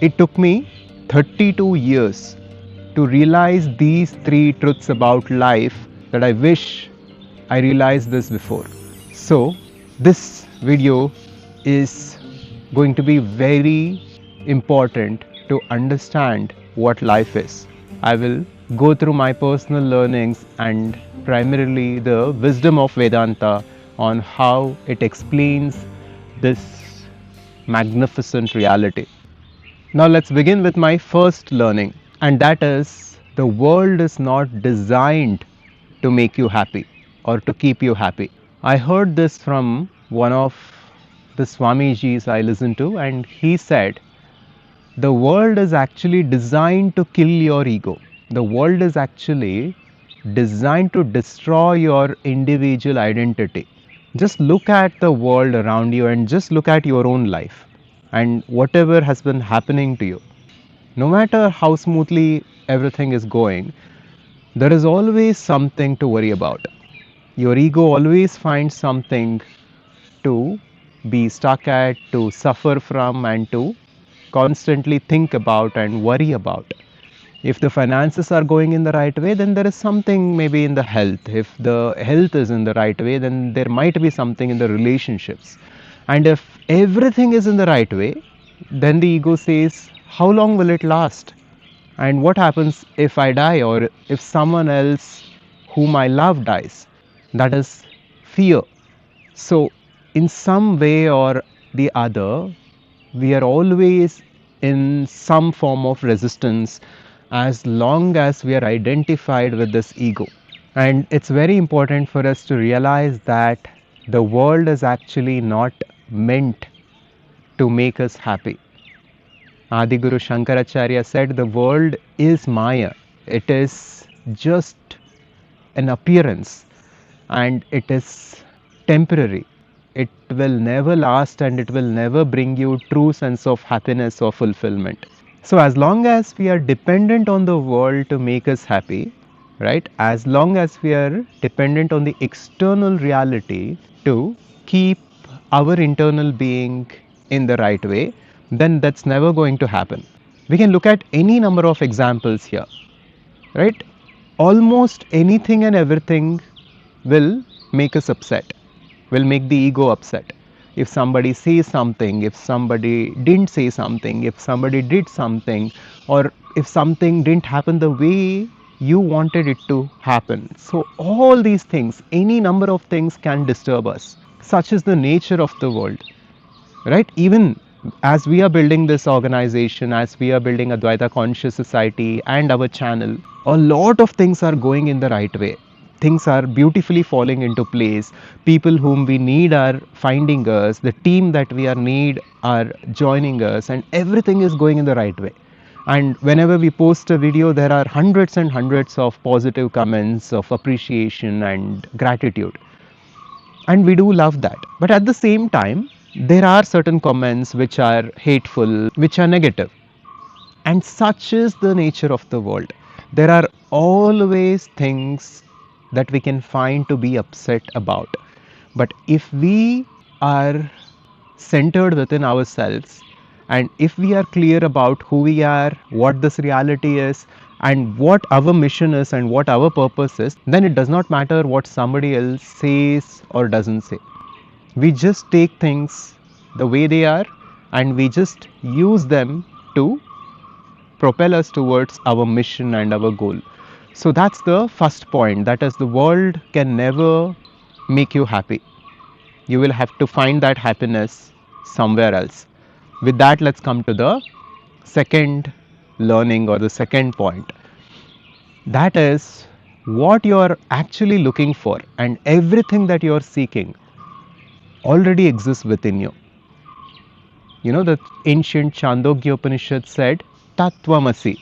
It took me 32 years to realize these three truths about life that I wish I realized this before. So, this video is going to be very important to understand what life is. I will go through my personal learnings and primarily the wisdom of Vedanta on how it explains this magnificent reality. Now, let's begin with my first learning, and that is the world is not designed to make you happy or to keep you happy. I heard this from one of the Swamijis I listened to, and he said, the world is actually designed to kill your ego. The world is actually designed to destroy your individual identity. Just look at the world around you and just look at your own life and whatever has been happening to you. No matter how smoothly everything is going, there is always something to worry about. Your ego always finds something to be stuck at, to suffer from, and to constantly think about and worry about. If the finances are going in the right way, then there is something maybe in the health. If the health is in the right way, then there might be something in the relationships. And if everything is in the right way, then the ego says, how long will it last? And what happens if I die or if someone else whom I love dies? That is fear. So, in some way or the other, we are always in some form of resistance as long as we are identified with this ego. And it's very important for us to realize that the world is actually not meant to make us happy. Adiguru Shankaracharya said the world is Maya. It is just an appearance and it is temporary. It will never last and it will never bring you true sense of happiness or fulfillment. So as long as we are dependent on the world to make us happy, right? As long as we are dependent on the external reality to keep our internal being in the right way, then that's never going to happen. We can look at any number of examples here, right? Almost anything and everything will make us upset, will make the ego upset. If somebody says something, if somebody didn't say something, if somebody did something, or if something didn't happen the way you wanted it to happen. So, all these things, any number of things can disturb us. Such is the nature of the world, right? Even as we are building this organization, as we are building Advaita Conscious Society and our channel, a lot of things are going in the right way. Things are beautifully falling into place. People whom we need are finding us. The team that we are need are joining us, and everything is going in the right way. And whenever we post a video, there are hundreds and hundreds of positive comments of appreciation and gratitude, and we do love that. But at the same time, there are certain comments which are hateful, which are negative, and such is the nature of the world. There are always things that we can find to be upset about, but if we are centered within ourselves, and if we are clear about who we are, what this reality is, and what our mission is, and what our purpose is, then it does not matter what somebody else says or doesn't say. We just take things the way they are and we just use them to propel us towards our mission and our goal. So that's the first point, that is, the world can never make you happy. You will have to find that happiness somewhere else. With that, let's come to the second learning or the second point. That is, what you are actually looking for and everything that you are seeking already exists within you. You know, the ancient Chandogya Upanishad said, Tattvamasi.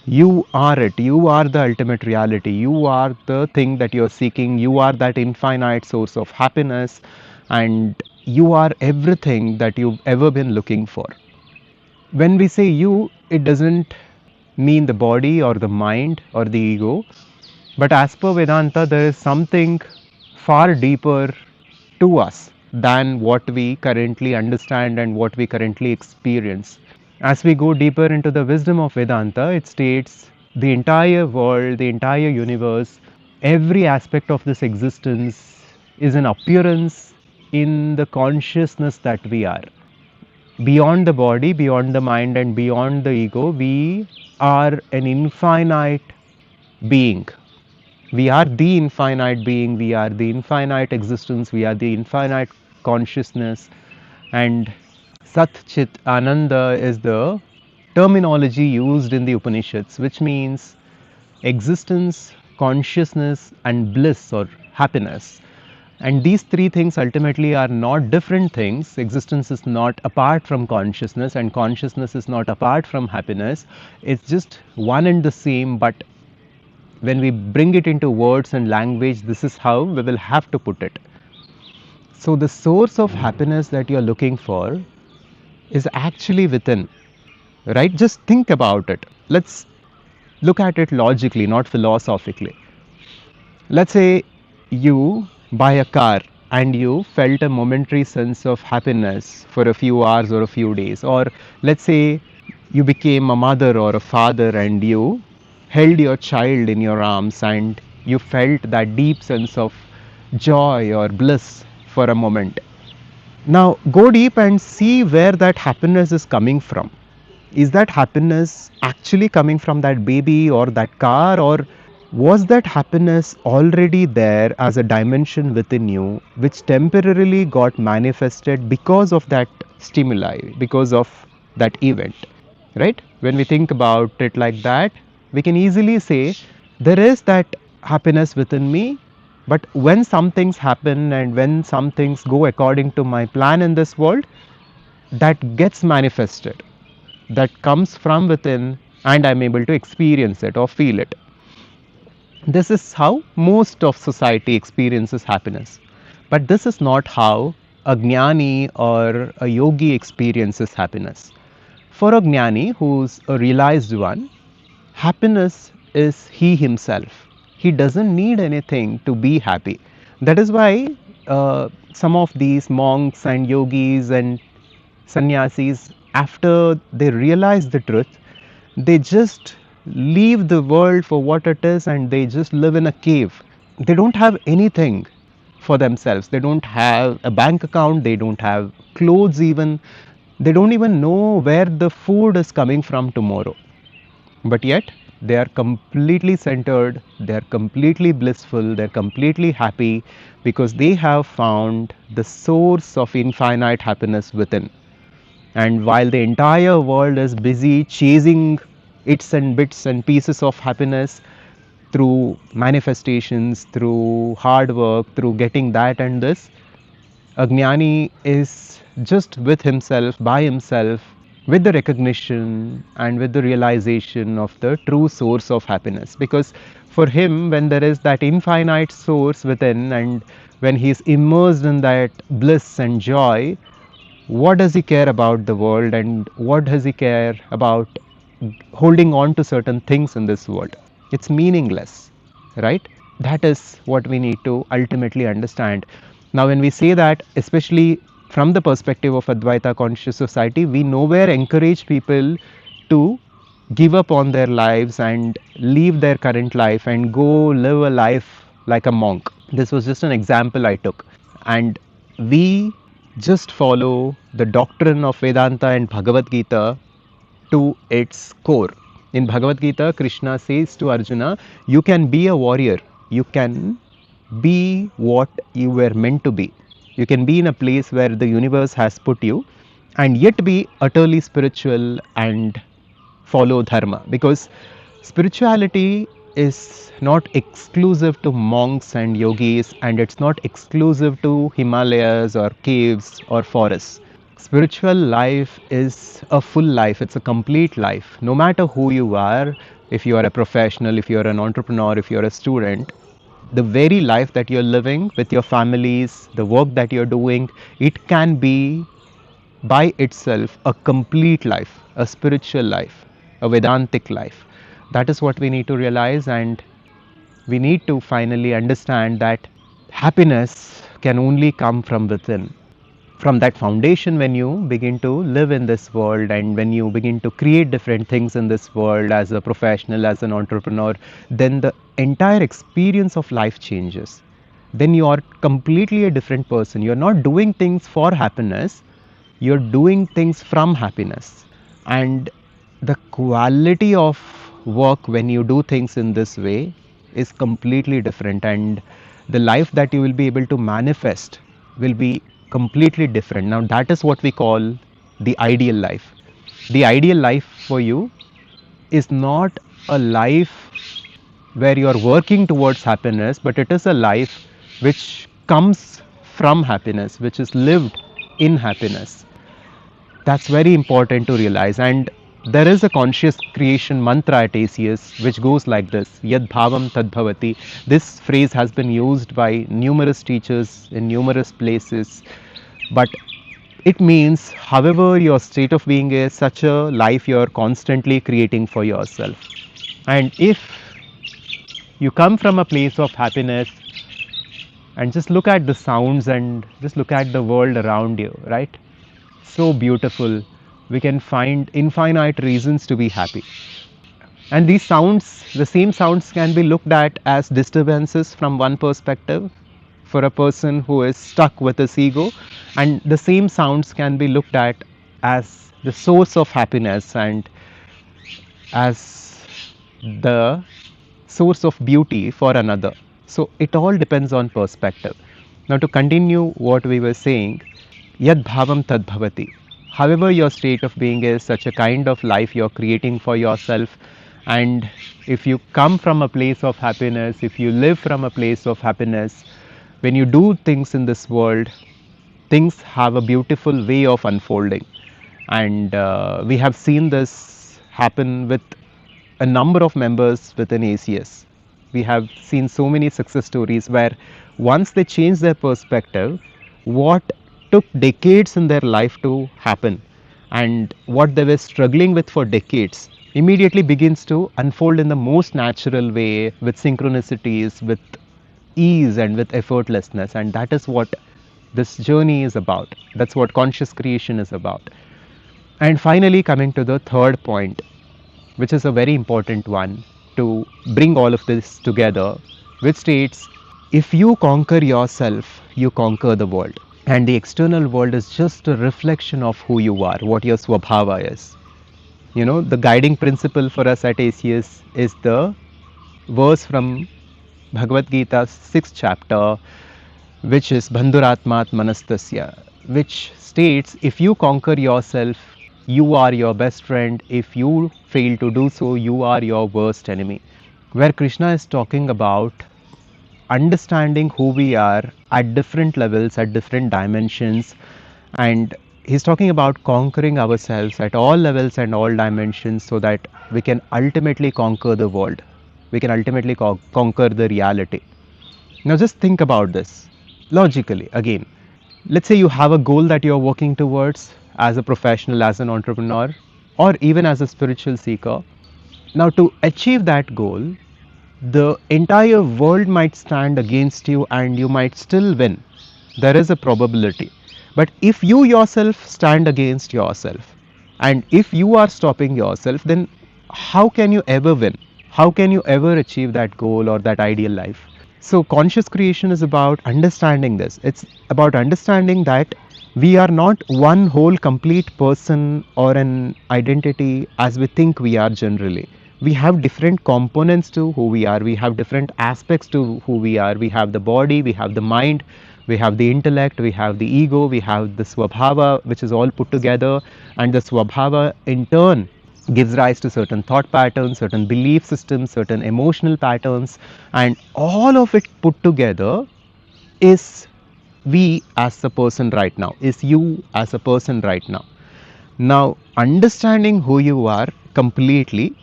You are it. You are the ultimate reality. You are the thing that you are seeking. You are that infinite source of happiness, and you are everything that you've ever been looking for. When we say you, it doesn't mean the body or the mind or the ego, but as per Vedanta, there is something far deeper to us than what we currently understand and what we currently experience. As we go deeper into the wisdom of Vedanta, it states the entire world, the entire universe, every aspect of this existence is an appearance in the consciousness that we are. Beyond the body, beyond the mind, and beyond the ego, we are an infinite being. We are the infinite being, we are the infinite existence, we are the infinite consciousness. And Sat Chit Ananda is the terminology used in the Upanishads, which means existence, consciousness, and bliss or happiness. And these three things ultimately are not different things. Existence is not apart from consciousness, and consciousness is not apart from happiness. It's just one and the same, but when we bring it into words and language, this is how we will have to put it. So, the source of happiness that you're looking for is actually within, right? Just think about it. Let's look at it logically, not philosophically. Let's say you buy a car and you felt a momentary sense of happiness for a few hours or a few days. Or let's say you became a mother or a father and you held your child in your arms and you felt that deep sense of joy or bliss for a moment. Now go deep and see where that happiness is coming from. Is that happiness actually coming from that baby or that car, or was that happiness already there as a dimension within you which temporarily got manifested because of that stimuli, because of that event? Right? When we think about it like that, we can easily say there is that happiness within me, but when some things happen and when some things go according to my plan in this world, that gets manifested, that comes from within, and I'm able to experience it or feel it. This is how most of society experiences happiness. But this is not how a jnani or a yogi experiences happiness. For a jnani, who's a realized one, happiness is he himself. He doesn't need anything to be happy. That is why some of these monks and yogis and sannyasis, after they realize the truth, they just leave the world for what it is and they just live in a cave. They don't have anything for themselves. They don't have a bank account, they don't have clothes even. They don't even know where the food is coming from tomorrow. But yet, they are completely centered, they are completely blissful, they are completely happy because they have found the source of infinite happiness within. And while the entire world is busy chasing its and bits and pieces of happiness through manifestations, through hard work, through getting that and this, Agnani is just with himself, by himself, with the recognition and with the realization of the true source of happiness. Because for him, when there is that infinite source within and when he is immersed in that bliss and joy, what does he care about the world and what does he care about holding on to certain things in this world? It's meaningless, right? That is what we need to ultimately understand. Now, when we say that, especially from the perspective of Advaita conscious society, we nowhere encourage people to give up on their lives and leave their current life and go live a life like a monk. This was just an example I took. And we just follow the doctrine of Vedanta and Bhagavad Gita to its core. In Bhagavad Gita, Krishna says to Arjuna, you can be a warrior, you can be what you were meant to be. You can be in a place where the universe has put you and yet be utterly spiritual and follow dharma, because spirituality is not exclusive to monks and yogis and it's not exclusive to Himalayas or caves or forests. Spiritual life is a full life, it's a complete life. No matter who you are, if you are a professional, if you are an entrepreneur, if you're a student, the very life that you're living with your families, the work that you're doing, it can be by itself a complete life, a spiritual life, a Vedantic life. That is what we need to realize, and we need to finally understand that happiness can only come from within. From that foundation, when you begin to live in this world and when you begin to create different things in this world as a professional, as an entrepreneur, then the entire experience of life changes. Then you are completely a different person. You're not doing things for happiness, you're doing things from happiness. And the quality of work when you do things in this way is completely different, and the life that you will be able to manifest will be completely different. Now that is what we call the ideal life. The ideal life for you is not a life where you are working towards happiness, but it is a life which comes from happiness, which is lived in happiness. That's very important to realize. And there is a conscious creation mantra at ACS which goes like this: Yad bhavam tad bhavati. This phrase has been used by numerous teachers in numerous places, but it means, however, your state of being is, such a life you're constantly creating for yourself. And if you come from a place of happiness and just look at the sounds and just look at the world around you, right? So beautiful. We can find infinite reasons to be happy. And these sounds, the same sounds, can be looked at as disturbances from one perspective for a person who is stuck with his ego, and the same sounds can be looked at as the source of happiness and as the source of beauty for another. So it all depends on perspective. Now, to continue what we were saying, Yad bhavam tad bhavati. However, your state of being is, such a kind of life you're creating for yourself. And if you come from a place of happiness, if you live from a place of happiness, when you do things in this world, things have a beautiful way of unfolding. And we have seen this happen with a number of members within ACS. We have seen so many success stories where once they change their perspective, what took decades in their life to happen and what they were struggling with for decades immediately begins to unfold in the most natural way, with synchronicities, with ease and with effortlessness. And that is what this journey is about. That's what conscious creation is about. And finally, coming to the third point, which is a very important one to bring all of this together, which states, if you conquer yourself, you conquer the world. And the external world is just a reflection of who you are, what your swabhava is. You know, the guiding principle for us at ACS is the verse from Bhagavad Gita 6th chapter, which is Bandhuratmat Manastasya, which states, if you conquer yourself, you are your best friend. If you fail to do so, you are your worst enemy. Where Krishna is talking about understanding who we are at different levels, at different dimensions, and he's talking about conquering ourselves at all levels and all dimensions so that we can ultimately conquer the world. We can ultimately conquer the reality. Now, just think about this logically again. Let's say you have a goal that you're working towards as a professional, as an entrepreneur, or even as a spiritual seeker. Now, to achieve that goal, the entire world might stand against you and you might still win. There is a probability. But if you yourself stand against yourself and if you are stopping yourself, then how can you ever win? How can you ever achieve that goal or that ideal life? So, conscious creation is about understanding this. It's about understanding that we are not one whole complete person or an identity as we think we are generally. We have different components to who we are, we have different aspects to who we are. We have the body, we have the mind, we have the intellect, we have the ego, we have the swabhava, which is all put together, and the swabhava in turn gives rise to certain thought patterns, certain belief systems, certain emotional patterns, and all of it put together is we as a person right now, is you as a person right now. Now, understanding who you are completely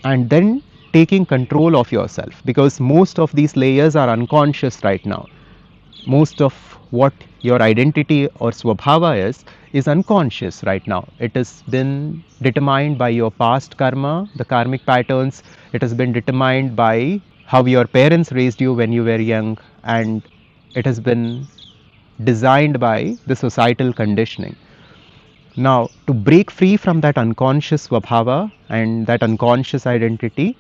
and then taking control of yourself, because most of these layers are unconscious right now. Most of what your identity or swabhava is unconscious right now. It has been determined by your past karma, the karmic patterns. It has been determined by how your parents raised you when you were young, and it has been designed by the societal conditioning. Now, to break free from that unconscious svabhava and that unconscious identity,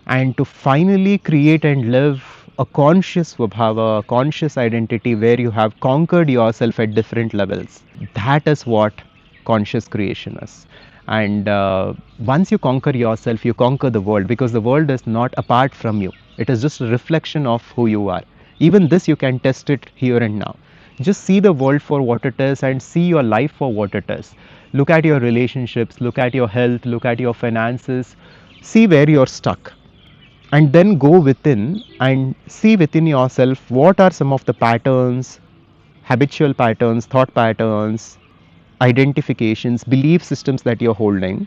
and to finally create and live a conscious svabhava, a conscious identity where you have conquered yourself at different levels, that is what conscious creation is. And once you conquer yourself, you conquer the world, because the world is not apart from you, it is just a reflection of who you are. Even this, you can test it here and now. Just see the world for what it is and see your life for what it is. Look at your relationships, look at your health, look at your finances, see where you're stuck, and then go within and see within yourself what are some of the patterns, habitual patterns, thought patterns, identifications, belief systems that you're holding,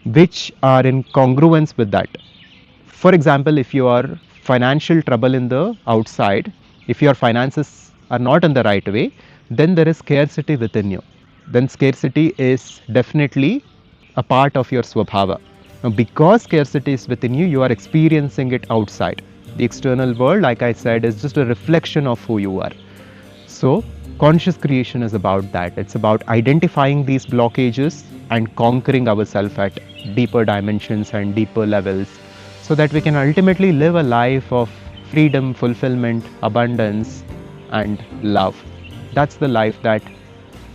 which are in congruence with that. For example, if you are financial trouble in the outside, if your finances are not in the right way, then there is scarcity within you. Then scarcity is definitely a part of your swabhava. Now, because scarcity is within you, you are experiencing it outside. The external world, like I said, is just a reflection of who you are. So, conscious creation is about that. It's about identifying these blockages and conquering ourselves at deeper dimensions and deeper levels, so that we can ultimately live a life of freedom, fulfillment, abundance, and love. That's the life that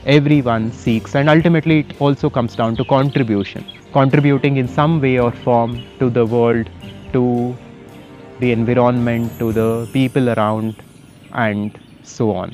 everyone seeks, and ultimately, it also comes down to contribution, contributing in some way or form to the world, to the environment, to the people around, and so on.